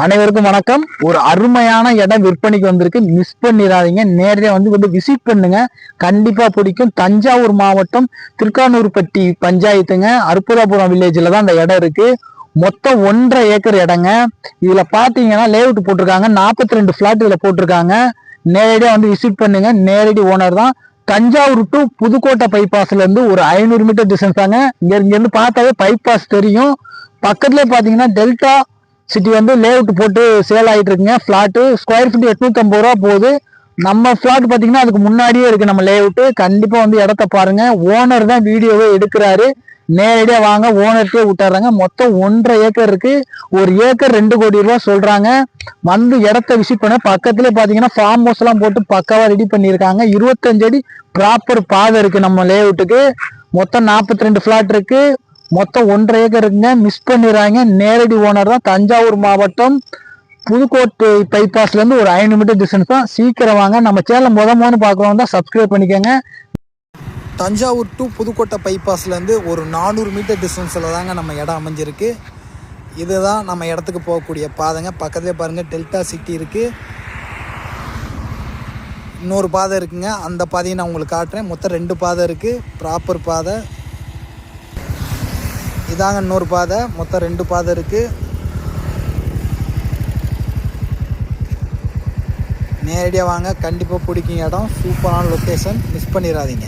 அனைவருக்கும் வணக்கம். ஒரு அருமையான இடம் விற்பனைக்கு வந்திருக்கு. மிஸ் பண்ணிடாதீங்க. நேரடியா வந்து விசிட் பண்ணுங்க. கண்டிப்பா பிடிக்கும். தஞ்சாவூர் மாவட்டம் திருக்கானூர்பட்டி பஞ்சாயத்துங்க, அற்புதாபுரம் வில்லேஜ்ல தான் அந்த இடம் இருக்கு. மொத்தம் 1.5 ஏக்கர் இடங்க. இதுல பாத்தீங்கன்னா லேஅவுட் போட்டிருக்காங்க. 42 பிளாட் இதுல போட்டிருக்காங்க. நேரடியா வந்து விசிட் பண்ணுங்க. நேரடி ஓனர் தான். தஞ்சாவூர் டு புதுக்கோட்டை பைபாஸ்ல இருந்து ஒரு 500 மீட்டர் டிஸ்டன்ஸ் தாங்க. இங்க இருந்து பார்த்தாவே பைபாஸ் தெரியும். பக்கத்துலேயே பாத்தீங்கன்னா டெல்டா சிட்டி வந்து லேஅவுட் போட்டு சேல் ஆகிட்டு இருக்குங்க. பிளாட்டு ஸ்கொயர் ஃபீட் 850 ரூபா போகுது. நம்ம பிளாட் பார்த்தீங்கன்னா அதுக்கு முன்னாடியே இருக்கு நம்ம லேஅவுட்டு. கண்டிப்பாக வந்து இடத்த பாருங்க. ஓனர் தான் வீடியோவே எடுக்கிறாரு. நேரடியாக வாங்க, ஓனர்க்கே விட்டுறாங்க. மொத்தம் 1.5 ஏக்கர் இருக்கு. ஒரு ஏக்கர் 2 கோடி ரூபா சொல்றாங்க. வந்து இடத்த விசிட் பண்ண பக்கத்துலேயே பார்த்தீங்கன்னா ஃபார்ம் ஹவுஸ் எல்லாம் போட்டு பக்காவா ரெடி பண்ணியிருக்காங்க. 25 அடி ப்ராப்பர் பாதை இருக்கு நம்ம லேஅவுட்டுக்கு. மொத்தம் 42 பிளாட் இருக்கு. மொத்தம் 1.5 ஏக்கர் இருக்குங்க. மிஸ் பண்ணிடுறாங்க. நேரடி ஓனர் தான். தஞ்சாவூர் மாவட்டம் புதுக்கோட்டை பைபாஸ்ல இருந்து ஒரு 500 மீட்டர் டிஸ்டன்ஸ் தான். சீக்கிரம் வாங்க. நம்ம சேனல் முதல்ல பார்க்கறவங்க தான் சப்ஸ்கிரைப் பண்ணிக்கோங்க. தஞ்சாவூர் டு புதுக்கோட்டை பைபாஸ்லேருந்து ஒரு 400 மீட்டர் டிஸ்டன்ஸில் தாங்க நம்ம இடம் அமைஞ்சிருக்கு. இதுதான் நம்ம இடத்துக்கு போகக்கூடிய பாதைங்க. பக்கத்துலேயே பாருங்கள் டெல்டா சிட்டி இருக்குது. இன்னொரு பாதை இருக்குங்க. அந்த பாதையை நான் உங்களுக்கு காட்டுறேன். மொத்தம் 2 பாதை இருக்குது. ப்ராப்பர் பாதை இதாங்க. இன்னொரு பாதை. மொத்தம் 2 பாதை இருக்குது. நேரடியாக வாங்க. கண்டிப்பாக பிடிக்கும் இடம். சூப்பரான லொக்கேஷன். மிஸ் பண்ணிடாதீங்க.